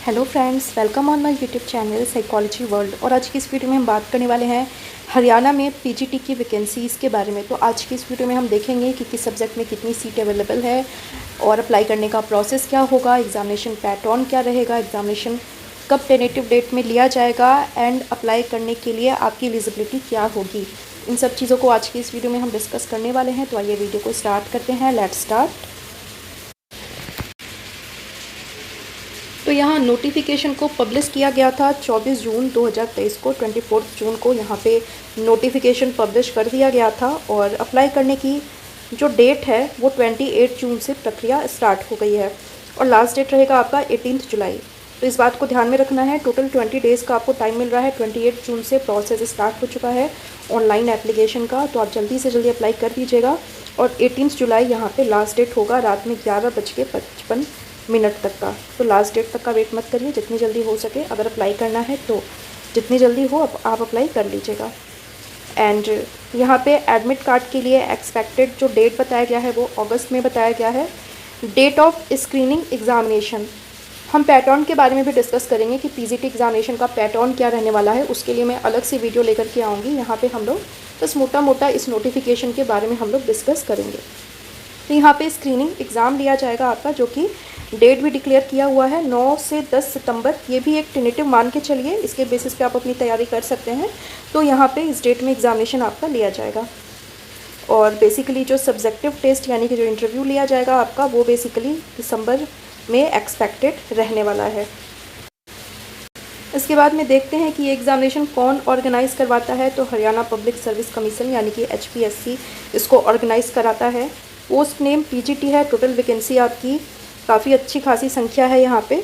Hello friends, welcome on my YouTube channel psychology world. और आज की इस वीडियो में हम बात करने वाले हैं हरियाणा में पीजीटी की वैकेंसीज़ के बारे में। तो आज की इस वीडियो में हम देखेंगे कि किस सब्जेक्ट में कितनी सीट अवेलेबल है और अप्लाई करने का प्रोसेस क्या होगा, एग्जामिनेशन पैटर्न क्या रहेगा, एग्जामिनेशन कब टेनेटिव डेट में लिया जाएगा एंड अप्लाई करने के लिए आपकी एलिजिबिलिटी क्या होगी। इन सब चीज़ों को आज की इस वीडियो में हम डिस्कस करने वाले हैं। तो आइए वीडियो को स्टार्ट करते हैं। Let's start. तो यहाँ नोटिफिकेशन को पब्लिश किया गया था 24 जून 2023 को। 24 जून को यहाँ पे नोटिफिकेशन पब्लिश कर दिया गया था और अप्लाई करने की जो डेट है वो 28 जून से प्रक्रिया स्टार्ट हो गई है और लास्ट डेट रहेगा आपका 18 जुलाई। तो इस बात को ध्यान में रखना है। टोटल 20 डेज़ का आपको टाइम मिल रहा है। 28 जून से प्रोसेस स्टार्ट हो चुका है ऑनलाइन एप्लीकेशन का, तो आप जल्दी से जल्दी अप्लाई कर दीजिएगा। और 18 जुलाई यहाँ पे लास्ट डेट होगा रात में 11:55 तक का। तो लास्ट डेट तक का वेट मत करिए, जितनी जल्दी हो सके अगर अप्लाई करना है तो जितनी जल्दी हो आप अप्लाई कर लीजिएगा। एंड यहाँ पे एडमिट कार्ड के लिए एक्सपेक्टेड जो डेट बताया गया है वो अगस्त में बताया गया है। डेट ऑफ स्क्रीनिंग एग्जामिनेशन, हम पैटर्न के बारे में भी डिस्कस करेंगे कि पीजीटी एग्जामिनेशन का पैटर्न क्या रहने वाला है। उसके लिए मैं अलग से वीडियो लेकर के आऊँगी। यहाँ पे हम लोग बस मोटा मोटा इस नोटिफिकेशन के बारे में हम लोग डिस्कस करेंगे। तो यहाँ पे स्क्रीनिंग एग्ज़ाम लिया जाएगा आपका, जो कि डेट भी डिक्लेयर किया हुआ है 9 से 10 सितंबर। ये भी एक टेनेटिव मान के चलिए, इसके बेसिस पे आप अपनी तैयारी कर सकते हैं। तो यहाँ पे इस डेट में एग्जामिनेशन आपका लिया जाएगा। और बेसिकली जो सब्जेक्टिव टेस्ट यानी कि जो इंटरव्यू लिया जाएगा आपका, वो बेसिकली दिसंबर में एक्सपेक्टेड रहने वाला है। इसके बाद में देखते हैं कि ये एग्ज़ामिनेशन कौन ऑर्गेनाइज करवाता है। तो हरियाणा पब्लिक सर्विस कमीशन यानी कि HPSC इसको ऑर्गेनाइज कराता है। पोस्ट नेम पीजीटी है। टोटल वैकेंसी आपकी काफ़ी अच्छी खासी संख्या है यहाँ पे।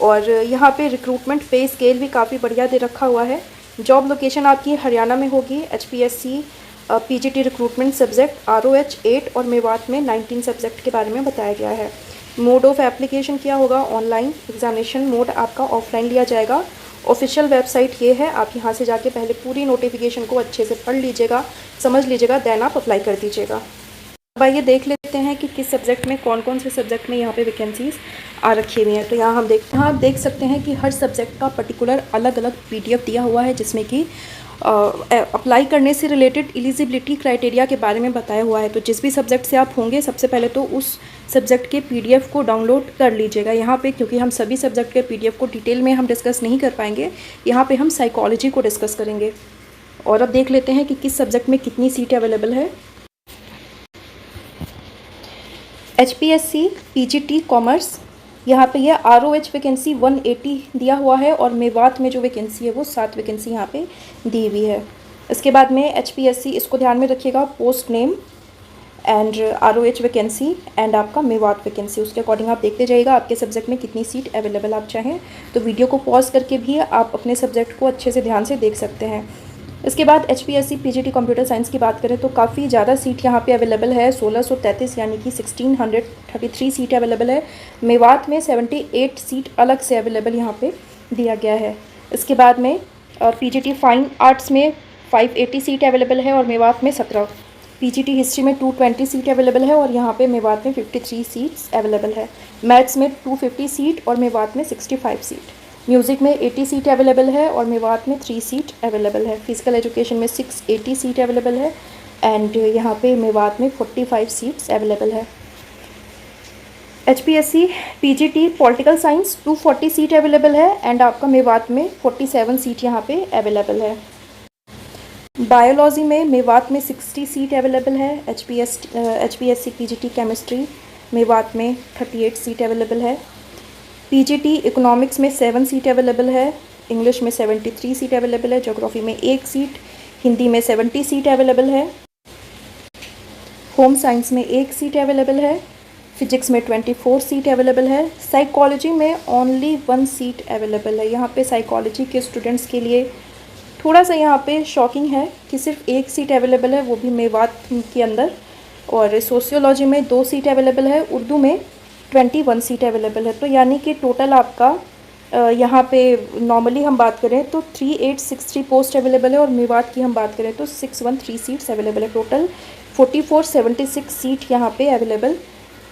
और यहाँ पे रिक्रूटमेंट पे स्केल भी काफ़ी बढ़िया दे रखा हुआ है। जॉब लोकेशन आपकी हरियाणा में होगी। HPSC PGT recruitment subject ROH 8 और मेवात में 19 सब्जेक्ट के बारे में बताया गया है। मोड ऑफ एप्लीकेशन क्या होगा, ऑनलाइन। एग्जामिनेशन मोड आपका ऑफलाइन लिया जाएगा। ऑफिशियल वेबसाइट ये है, आप यहाँ से जाके पहले पूरी नोटिफिकेशन को अच्छे से पढ़ लीजिएगा, समझ लीजिएगा, देन आप अप्लाई कर दीजिएगा। अब आइए देख लेते हैं कि किस सब्जेक्ट में कौन कौन से सब्जेक्ट में यहाँ पे वैकेंसीज आ रखी हुई हैं। तो यहाँ आप देख सकते हैं कि हर सब्जेक्ट का पर्टिकुलर अलग अलग PDF दिया हुआ है, जिसमें कि अप्लाई करने से रिलेटेड एलिजिबिलिटी क्राइटेरिया के बारे में बताया हुआ है। तो जिस भी सब्जेक्ट से आप होंगे, सबसे पहले तो उस सब्जेक्ट के PDF को डाउनलोड कर लीजिएगा यहाँ पे, क्योंकि हम सभी सब्जेक्ट के PDF को डिटेल में हम डिस्कस नहीं कर पाएंगे। यहाँ पे हम साइकोलॉजी को डिस्कस करेंगे। और अब देख लेते हैं कि किस सब्जेक्ट में कितनी सीटें अवेलेबल है। HPSC PGT कॉमर्स, यहाँ पे यह ROH वैकेंसी 180 दिया हुआ है और मेवात में जो वैकेंसी है वो 7 वैकेंसी यहाँ पे दी हुई है। इसके बाद में HPSC, इसको ध्यान में रखिएगा, post name and ROH vacancy and आपका मेवात वैकेंसी, उसके अकॉर्डिंग आप देखते जाइएगा आपके सब्जेक्ट में कितनी सीट अवेलेबल। आप चाहें तो वीडियो को पॉज करके भी आप अपने सब्जेक्ट को अच्छे से ध्यान से देख सकते हैं। इसके बाद HPSC PGT कंप्यूटर साइंस की बात करें तो काफ़ी ज़्यादा सीट यहाँ पे अवेलेबल है। 1633 यानी कि 1633 सीट अवेलेबल है। मेवात में 78 सीट अलग से अवेलेबल यहाँ पे दिया गया है। इसके बाद में PGT फाइन आर्ट्स में 580 सीट अवेलेबल है और मेवात में 17। PGT हिस्ट्री में 220 सीट अवेलेबल है और यहाँ पे मेवात में 53 सीट्स अवेलेबल है। मैथ्स में 250 सीट और मेवात में 65 सीट। म्यूज़िक में 80 सीट अवेलेबल है और मेवात में 3 सीट अवेलेबल है। फिजिकल एजुकेशन में 680 सीट अवेलेबल है एंड यहाँ पे मेवात में 45 सीट्स अवेलेबल है। HPSC PGT political science 240 seat available है एंड आपका मेवात में 47 सीट यहाँ पे अवेलेबल है। बायोलॉजी में मेवात में 60 सीट अवेलेबल है। HPSC PGT केमिस्ट्री मेवात में 38 सीट अवेलेबल है। PGT इकोनॉमिक्स में 7 सीट अवेलेबल है। इंग्लिश में 73 सीट अवेलेबल है। ज्योग्राफी में 1 सीट, हिंदी में 70 सीट अवेलेबल है। होम साइंस में 1 सीट अवेलेबल है। फिजिक्स में 24 सीट अवेलेबल है। साइकोलॉजी में ओनली 1 सीट अवेलेबल है। यहाँ पे साइकोलॉजी के स्टूडेंट्स के लिए थोड़ा सा यहाँ पे शॉकिंग है कि सिर्फ 1 सीट अवेलेबल है, वो भी मेवात के अंदर। और सोशियोलॉजी में 2 सीट अवेलेबल है। उर्दू में 21 सीट अवेलेबल है। तो यानी कि टोटल आपका यहाँ पे नॉर्मली हम बात करें तो 3863 पोस्ट अवेलेबल है और मेवात की हम बात करें तो 613 सीट्स अवेलेबल है। टोटल 4476 सीट यहाँ पे अवेलेबल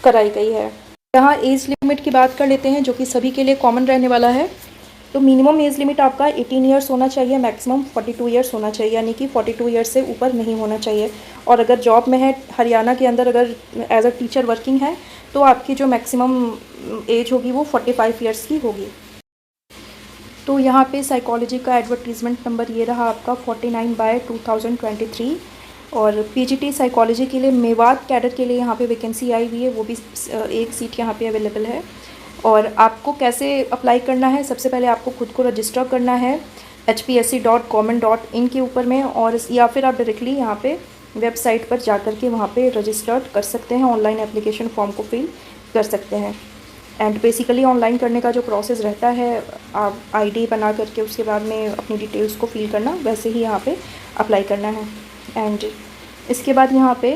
कराई गई है। यहाँ एज लिमिट की बात कर लेते हैं, जो कि सभी के लिए कॉमन रहने वाला है। तो मिनिमम एज लिमिट आपका 18 ईयर्स होना चाहिए, मैक्सिमम 42 ईयर्स होना चाहिए, यानी कि 42 ईयर्स से ऊपर नहीं होना चाहिए। और अगर जॉब में है हरियाणा के अंदर, अगर एज अ टीचर वर्किंग है, तो आपकी जो मैक्सिमम एज होगी वो 45 ईयर्स की होगी। तो यहाँ पे साइकोलॉजी का एडवर्टीज़मेंट नंबर ये रहा आपका 49/2023। और पीजीटी साइकोलॉजी के लिए मेवात कैडर के लिए यहाँ पे वैकेंसी आई हुई है, वो भी एक सीट यहाँ पे अवेलेबल है। और आपको कैसे अप्लाई करना है, सबसे पहले आपको खुद को रजिस्टर करना है hpsc.government.in के ऊपर में, और या फिर आप डायरेक्टली यहाँ पे वेबसाइट पर जा कर के वहाँ पे रजिस्टर्ड कर सकते हैं, ऑनलाइन एप्लीकेशन फॉर्म को फिल कर सकते हैं। एंड बेसिकली ऑनलाइन करने का जो प्रोसेस रहता है, आप आईडी बना करके उसके बाद में अपनी डिटेल्स को फिल करना, वैसे ही यहाँ पे अप्लाई करना है। एंड इसके बाद यहाँ पे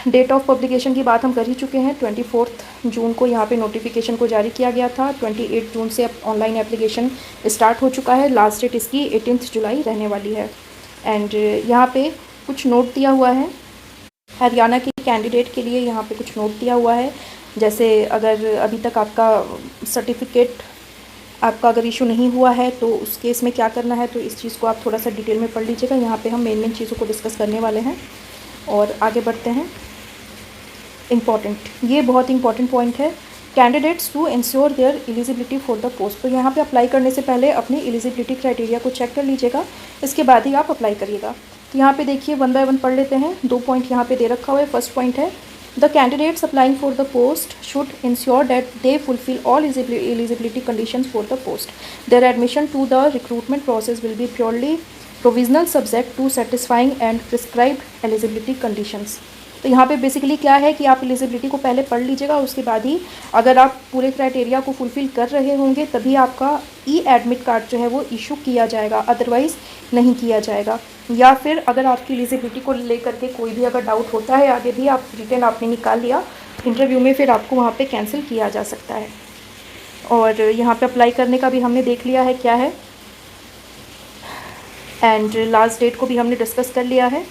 डेट ऑफ पब्लिकेशन की बात हम कर ही चुके हैं। 24 जून को यहाँ पे नोटिफिकेशन को जारी किया गया था। 28 जून से अब ऑनलाइन एप्लीकेशन स्टार्ट हो चुका है। लास्ट डेट इसकी 18 जुलाई रहने वाली है। एंड यहाँ पे कुछ नोट दिया हुआ है हरियाणा के कैंडिडेट के लिए, यहाँ पे कुछ नोट दिया हुआ है। जैसे अगर अभी तक आपका सर्टिफिकेट आपका अगर इशू नहीं हुआ है तो उस केस में क्या करना है, तो इस चीज़ को आप थोड़ा सा डिटेल में पढ़ लीजिएगा। यहाँ पे हम मेन चीज़ों को डिस्कस करने वाले हैं और आगे बढ़ते हैं। इम्पॉर्टेंट, ये बहुत इंपॉर्टेंट पॉइंट है। Candidates to ensure their eligibility for the post. तो यहाँ पे अप्लाई करने से पहले अपनी एलिजिबिलिटी क्राइटेरिया को चेक कर लीजिएगा, इसके बाद ही आप अप्लाई करिएगा। तो यहाँ पे देखिए 1 बाय 1 पढ़ लेते हैं। 2 पॉइंट यहाँ पे दे रखा हुआ है। फर्स्ट पॉइंट है the candidates applying for the post should ensure that they fulfil all eligibility conditions for the post. Their admission to the recruitment process will be purely provisional subject to satisfying and prescribed eligibility conditions. तो यहाँ पे basically क्या है कि आप eligibility को पहले पढ़ लीजिएगा, उसके बाद ही अगर आप पूरे क्राइटेरिया को फुलफ़िल कर रहे होंगे तभी आपका एडमिट कार्ड जो है वो इशू किया जाएगा, अदरवाइज़ नहीं किया जाएगा। या फिर अगर आपकी एलिजिबिलिटी को लेकर के कोई भी अगर डाउट होता है आगे भी, आप रिटर्न आपने निकाल लिया इंटरव्यू में, फिर आपको वहाँ पर कैंसिल किया जा सकता है। और यहाँ पर अप्लाई करने का भी हमने देख लिया है क्या है, एंड लास्ट डेट को भी हमने डिस्कस कर लिया है।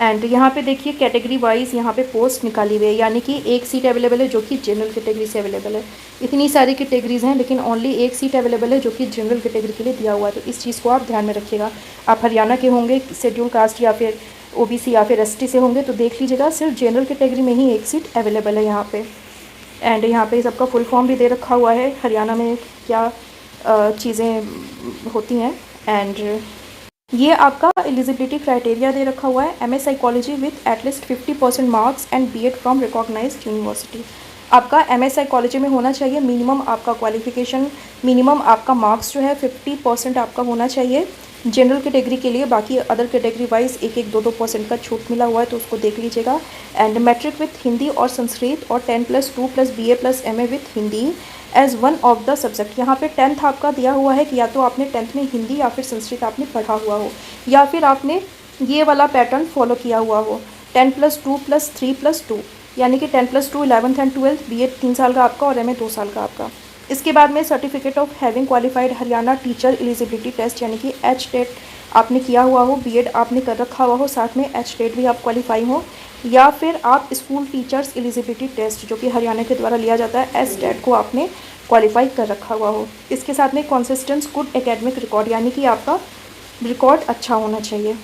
एंड यहाँ पे देखिए कैटेगरी वाइज यहाँ पे पोस्ट निकाली हुई है, यानी कि एक सीट अवेलेबल है जो कि जनरल कैटेगरी से अवेलेबल है। इतनी सारी कैटेगरीज हैं लेकिन ओनली एक सीट अवेलेबल है जो कि जनरल कैटेगरी के लिए दिया हुआ है। तो इस चीज़ को आप ध्यान में रखिएगा। आप हरियाणा के होंगे, शेड्यूल कास्ट या फिर ओबीसी या फिर एसटी से होंगे तो देख लीजिएगा, सिर्फ जनरल कैटेगरी में ही एक सीट अवेलेबल है यहाँ पे। एंड यहाँ पे सबका फुल फॉर्म भी दे रखा हुआ है, हरियाणा में क्या चीज़ें होती हैं। एंड ये आपका एलिजिबिलिटी क्राइटेरिया दे रखा हुआ है, MA psychology with at least 50% marks and BEd from recognised university. आपका एमए साइकोलॉजी में होना चाहिए मिनिमम आपका क्वालिफिकेशन, मिनिमम आपका मार्क्स जो है 50% आपका होना चाहिए जनरल कैटेगरी के लिए। बाकी अदर कैटेगरी वाइज 1-2% का छूट मिला हुआ है तो उसको देख लीजिएगा। एंड मैट्रिक विथ हिंदी और संस्कृत और 10+2+ BA + MA with Hindi as one of the subject. यहाँ पे 10th आपका दिया हुआ है कि या तो आपने 10th में हिंदी या फिर संस्कृत आपने पढ़ा हुआ हो, या फिर आपने ये वाला पैटर्न फॉलो किया हुआ हो 10+2+3+2, यानी कि 10+2 11th एंड 12th, BA 3 साल का आपका और MA 2 साल का आपका। इसके बाद में certificate of having qualified Haryana teacher eligibility test, यानी कि HTET आपने किया हुआ हो, बीएड आपने कर रखा हुआ हो, साथ में HTET भी आप क्वालिफाई हो, या फिर आप स्कूल टीचर्स एलिजिबिलिटी टेस्ट जो कि हरियाणा के द्वारा लिया जाता है STET को आपने क्वालिफाई कर रखा हुआ हो। इसके साथ में कंसिस्टेंट गुड एकेडमिक रिकॉर्ड, यानी कि आपका रिकॉर्ड अच्छा होना चाहिए।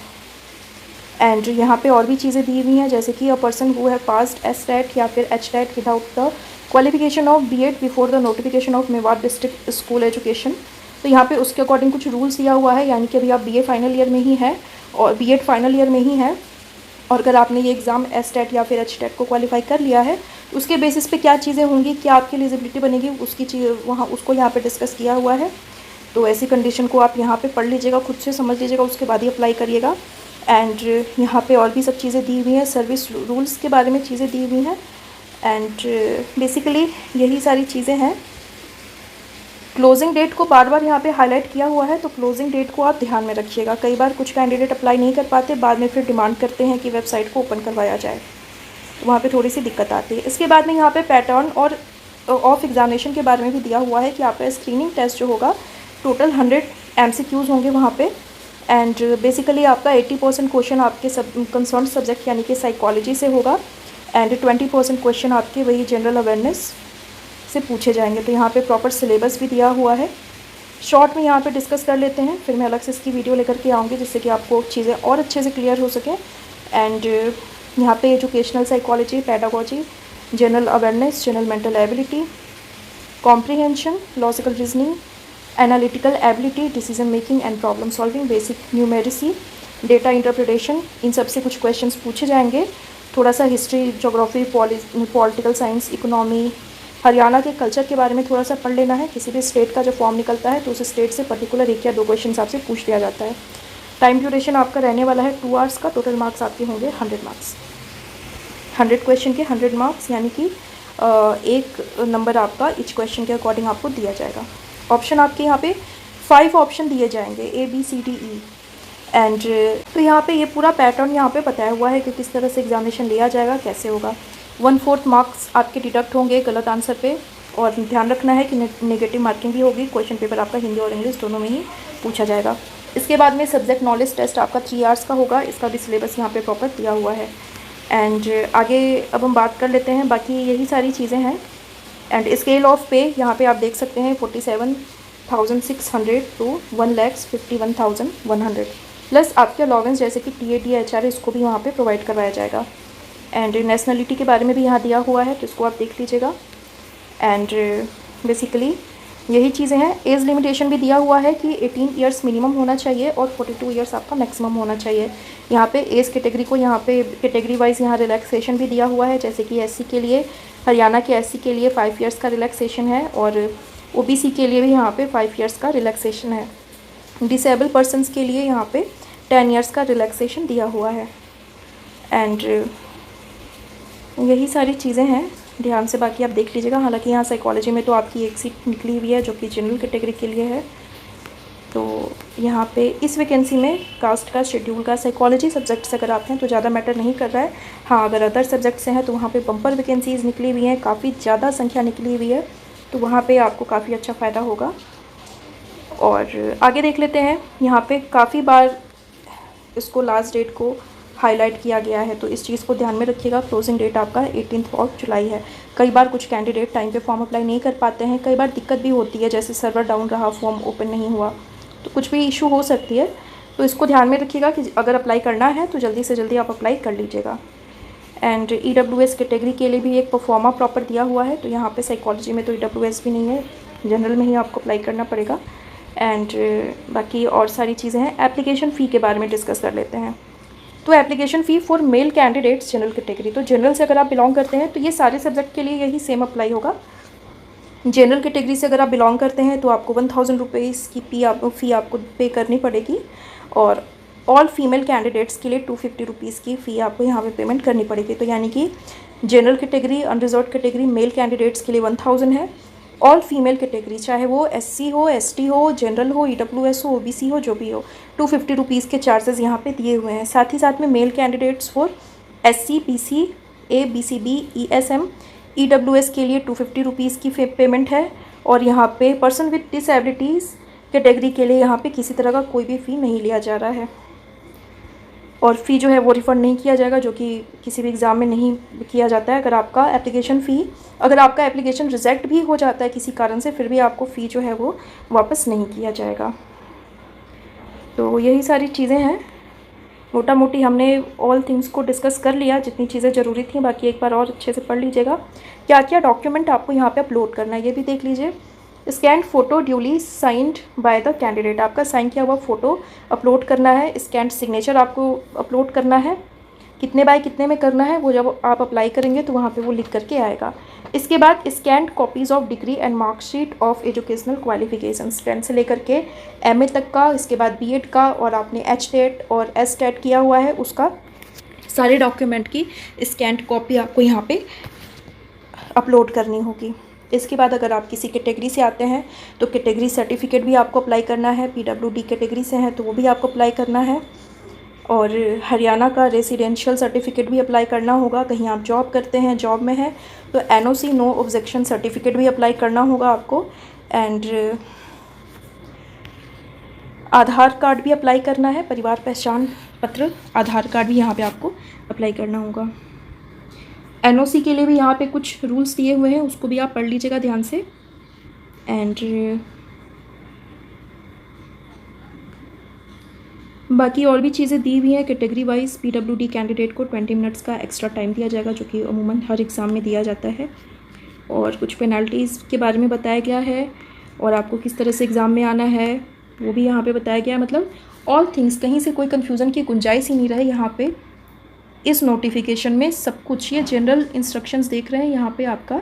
एंड यहाँ पे और भी चीज़ें दी हुई हैं, जैसे कि a person who have passed STET या फिर HTET without the qualification of BEd before the notification of Mewat district school education. तो यहाँ पे उसके अकॉर्डिंग कुछ रूल्स दिया हुआ है, यानी कि अभी आप BA फाइनल ईयर में ही हैं और बीएड फाइनल ईयर में ही है, और अगर आपने ये एग्ज़ाम STET या फिर HTET को क्वालिफाई कर लिया है उसके बेसिस पे क्या चीज़ें होंगी, क्या आपकी एलिजिबिलिटी बनेगी, उसकी चीज़ वहाँ उसको यहाँ पे डिस्कस किया हुआ है। तो ऐसी कंडीशन को आप यहाँ पे पढ़ लीजिएगा, खुद से समझ लीजिएगा, उसके बाद ही अप्लाई करिएगा। एंड यहाँ पे और भी सब चीज़ें दी हुई हैं, सर्विस रूल्स के बारे में चीज़ें दी हुई हैं। एंड बेसिकली यही सारी चीज़ें हैं। क्लोजिंग डेट को बार बार यहाँ पे हाईलाइट किया हुआ है, तो क्लोजिंग डेट को आप ध्यान में रखिएगा। कई बार कुछ कैंडिडेट अप्लाई नहीं कर पाते, बाद में फिर डिमांड करते हैं कि वेबसाइट को ओपन करवाया जाए, तो वहाँ पे थोड़ी सी दिक्कत आती है। इसके बाद में यहाँ पे पैटर्न और ऑफ एग्जामिनेशन के बारे में भी दिया हुआ है कि आपका स्क्रीनिंग टेस्ट जो होगा टोटल 100 MCQs होंगे वहाँ पे। एंड बेसिकली आपका 80% क्वेश्चन आपके कंसर्न सब्जेक्ट यानी कि साइकोलॉजी से होगा, एंड 20% क्वेश्चन आपके वही जनरल अवेयरनेस से पूछे जाएंगे। तो यहाँ पे प्रॉपर सिलेबस भी दिया हुआ है। शॉर्ट में यहाँ पे डिस्कस कर लेते हैं, फिर मैं अलग से इसकी वीडियो लेकर के आऊँगी जिससे कि आपको चीज़ें और अच्छे से क्लियर हो सकें। एंड यहाँ पे educational psychology, pedagogy, general awareness, general mental ability, comprehension, logical reasoning, analytical ability, decision making and problem solving, basic numeracy, data interpretation, इन सब से कुछ क्वेश्चंस पूछे जाएंगे। थोड़ा सा history, geography, political science, economy, Haryana के कल्चर के बारे में थोड़ा सा पढ़ लेना है। किसी भी स्टेट का जब फॉर्म निकलता है तो उस स्टेट से पर्टिकुलर 1 या 2 क्वेश्चन आपसे पूछ लिया जाता है। टाइम ड्यूरेशन आपका रहने वाला है 2 आवर्स का। टोटल मार्क्स आपके होंगे 100 मार्क्स। 100 क्वेश्चन के 100 मार्क्स, यानी कि 1 नंबर आपका ईच क्वेश्चन के अकॉर्डिंग आपको दिया जाएगा। ऑप्शन आपके यहाँ पे 5 ऑप्शन दिए जाएंगे, ABCDE। एंड तो यहाँ पे ये पूरा पैटर्न यहाँ पे बताया हुआ है कि किस तरह से एग्जामिनेशन लिया जाएगा, कैसे होगा। 1/4 मार्क्स आपके डिडक्ट होंगे गलत आंसर पे, और ध्यान रखना है कि नेगेटिव मार्किंग भी होगी। क्वेश्चन पेपर आपका हिंदी और इंग्लिश दोनों में ही पूछा जाएगा। इसके बाद में सब्जेक्ट नॉलेज टेस्ट आपका 3 आवर्स का होगा। इसका भी सिलेबस यहाँ पे प्रॉपर दिया हुआ है। एंड आगे अब हम बात कर लेते हैं, बाकी यही सारी चीज़ें हैं। एंड स्केल ऑफ पे यहाँ पे आप देख सकते हैं 47,600 टू 1,51,100, प्लस आपके अलाउंस जैसे कि TAT, HR, इसको भी वहाँ पे प्रोवाइड करवाया जाएगा। एंड नेशनलिटी के बारे में भी यहाँ दिया हुआ है, तो इसको आप देख लीजिएगा। एंड बेसिकली यही चीज़ें हैं। एज लिमिटेशन भी दिया हुआ है कि 18 ईयर्स मिनिमम होना चाहिए और 42 ईयर्स आपका मैक्सिमम होना चाहिए। यहाँ पे एज कैटेगरी को यहाँ पे कैटेगरी वाइज यहाँ रिलैक्सेशन भी दिया हुआ है, जैसे कि SC के लिए, हरियाणा के SC के लिए 5 ईयर्स का रिलैक्सेशन है, और OBC के लिए भी यहाँ पे 5 ईयर्स का रिलैक्सेशन है। डिसेबल पर्सनस के लिए यहाँ पे 10 ईयर्स का रिलैक्सेशन दिया हुआ है। एंड यही सारी चीज़ें हैं, ध्यान से बाकी आप देख लीजिएगा। हालांकि यहाँ साइकोलॉजी में तो आपकी 1 सीट निकली हुई है जो कि जनरल कैटेगरी के लिए है। तो यहाँ पे इस वैकेंसी में कास्ट का, शेड्यूल का, साइकोलॉजी सब्जेक्ट से अगर आप हैं तो ज़्यादा मैटर नहीं कर रहा है। हाँ, अगर अदर सब्जेक्ट से हैं तो वहाँ पे बम्पर वैकेंसीज़ निकली हुई हैं, काफ़ी ज़्यादा संख्या निकली हुई है, तो वहाँ पे आपको काफ़ी अच्छा फ़ायदा होगा। और आगे देख लेते हैं। यहाँ पे काफ़ी बार इसको लास्ट डेट को हाईलाइट किया गया है, तो इस चीज़ को ध्यान में रखिएगा। क्लोजिंग डेट आपका 18 जुलाई है। कई बार कुछ कैंडिडेट टाइम पे फॉर्म अप्लाई नहीं कर पाते हैं, कई बार दिक्कत भी होती है, जैसे सर्वर डाउन रहा, फॉर्म ओपन नहीं हुआ, तो कुछ भी इशू हो सकती है। तो इसको ध्यान में रखिएगा कि अगर अप्लाई करना है तो जल्दी से जल्दी आप अप्लाई कर लीजिएगा। एंड EWS कैटेगरी के लिए भी एक परफॉर्मा प्रॉपर दिया हुआ है, तो यहाँ पे साइकोलॉजी में तो EWS भी नहीं है, जनरल में ही आपको अप्लाई करना पड़ेगा। एंड बाकी और सारी चीज़ें हैं। एप्लीकेशन फ़ी के बारे में डिस्कस कर लेते हैं। तो application fee for male candidates general category, तो जनरल से अगर आप बिलोंग करते हैं तो ये सारे सब्जेक्ट के लिए यही सेम अप्लाई होगा। जनरल कैटेगरी से अगर आप बिलोंग करते हैं तो आपको 1000 रुपीज़ की फ़ी आपको पे करनी पड़ेगी, और ऑल फीमेल कैंडिडेट्स के लिए 250 रुपीज़ की फ़ी आपको यहाँ पे पेमेंट करनी पड़ेगी। तो यानी कि general category, unreserved category, male candidates के लिए 1000 है। ऑल फीमेल कैटेगरी, चाहे वो SC हो, ST हो, जनरल हो, EWS हो, OBC हो, जो भी हो, 250 रुपीज़ के चार्जेस यहाँ पे दिए हुए हैं। साथ ही साथ में male candidates for SC, BC, A, BCB, ESM, EWS के लिए 250 रुपीज़ की पेमेंट है। और यहाँ पे पर्सन विद डिसेबिलिटीज़ कैटेगरी के लिए यहाँ पे किसी तरह का कोई भी फ़ी नहीं लिया जा रहा है, और फ़ी जो है वो रिफ़ंड नहीं किया जाएगा, जो कि किसी भी एग्ज़ाम में नहीं किया जाता है। अगर आपका एप्लीकेशन रिजेक्ट भी हो जाता है किसी कारण से, फिर भी आपको फ़ी जो है वो वापस नहीं किया जाएगा। तो यही सारी चीज़ें हैं। मोटा मोटी हमने ऑल थिंग्स को डिस्कस कर लिया, जितनी चीज़ें ज़रूरी थी। बाकी एक बार और अच्छे से पढ़ लीजिएगा। क्या क्या डॉक्यूमेंट आपको यहाँ पे अपलोड करना है ये भी देख लीजिए। Scan photo duly signed by the candidate, आपका साइन किया हुआ फ़ोटो अपलोड करना है। स्कैन सिग्नेचर आपको अपलोड करना है। कितने बाय कितने में करना है वो जब आप अप्लाई करेंगे तो वहाँ पे वो लिख करके आएगा। इसके बाद scanned copies of degree and marksheet of educational qualification, 10 से लेकर के MA तक का, इसके बाद B.Ed का, और आपने HTET और STET किया हुआ है उसका, सारे डॉक्यूमेंट की स्कैंड कॉपी आपको यहाँ पे अपलोड करनी होगी। इसके बाद अगर आप किसी कैटेगरी से आते हैं तो कैटेगरी सर्टिफिकेट भी आपको अप्लाई करना है। PWD कैटेगरी से हैं तो वो भी आपको अप्लाई करना है। और हरियाणा का रेसिडेंशियल सर्टिफिकेट भी अप्लाई करना होगा। कहीं आप जॉब करते हैं, जॉब में हैं, तो NOC नो ऑब्जेक्शन सर्टिफिकेट भी अप्लाई करना होगा आपको। एंड आधार कार्ड भी अप्लाई करना है, परिवार पहचान पत्र, आधार कार्ड भी यहाँ पे आपको अप्लाई करना होगा। एनओसी के लिए भी यहाँ पे कुछ रूल्स दिए हुए हैं, उसको भी आप पढ़ लीजिएगा ध्यान से। एंड बाकी और भी चीज़ें दी हुई हैं कैटेगरी वाइज। पीडब्ल्यूडी कैंडिडेट को 20 मिनट्स का एक्स्ट्रा टाइम दिया जाएगा, जो कि अमूमन हर एग्ज़ाम में दिया जाता है। और कुछ पेनल्टीज़ के बारे में बताया गया है, और आपको किस तरह से एग्ज़ाम में आना है वो भी यहाँ पे बताया गया है। मतलब ऑल थिंग्स, कहीं से कोई कन्फ्यूज़न की गुंजाइश ही नहीं रहे यहाँ पे। इस नोटिफिकेशन में सब कुछ, ये जनरल इंस्ट्रक्शंस देख रहे हैं यहाँ पे, आपका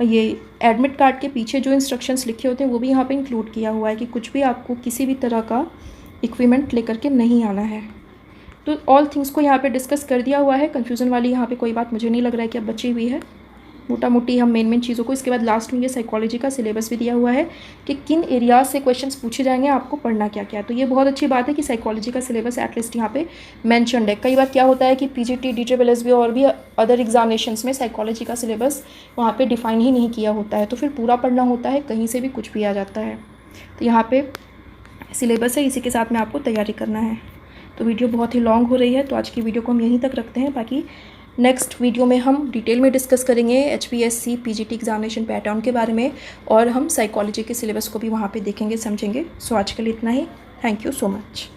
ये एडमिट कार्ड के पीछे जो इंस्ट्रक्शंस लिखे होते हैं वो भी यहाँ पे इंक्लूड किया हुआ है कि कुछ भी आपको किसी भी तरह का इक्विपमेंट लेकर के नहीं आना है। तो ऑल थिंग्स को यहाँ पे डिस्कस कर दिया हुआ है। कन्फ्यूज़न वाली यहाँ पे कोई बात मुझे नहीं लग रहा है कि अब बची हुई है। मोटा मोटी हम मेन चीज़ों को, इसके बाद लास्ट में ये साइकोलॉजी का सिलेबस भी दिया हुआ है कि किन एरियाज से क्वेश्चंस पूछे जाएंगे, आपको पढ़ना क्या क्या है। तो ये बहुत अच्छी बात है कि साइकोलॉजी का सिलेबस एटलीस्ट यहाँ पे मेंशन्ड है। कई बार क्या होता है कि पीजीटी, डीटीएसबी और भी अदर एग्जामिनेशंस में साइकोलॉजी का सिलेबस वहाँ पर डिफाइन ही नहीं किया होता है, तो फिर पूरा पढ़ना होता है, कहीं से भी कुछ भी आ जाता है। तो यहाँ पर सिलेबस है, इसी के साथ में आपको तैयारी करना है। तो वीडियो बहुत ही लॉन्ग हो रही है, तो आज की वीडियो को हम यहीं तक रखते हैं। बाकी नेक्स्ट वीडियो में हम डिटेल में डिस्कस करेंगे एचपीएससी पीजीटी एग्जामिनेशन पैटर्न के बारे में, और हम साइकोलॉजी के सिलेबस को भी वहाँ पे देखेंगे, समझेंगे। सो आज के लिए इतना ही। Thank you so much.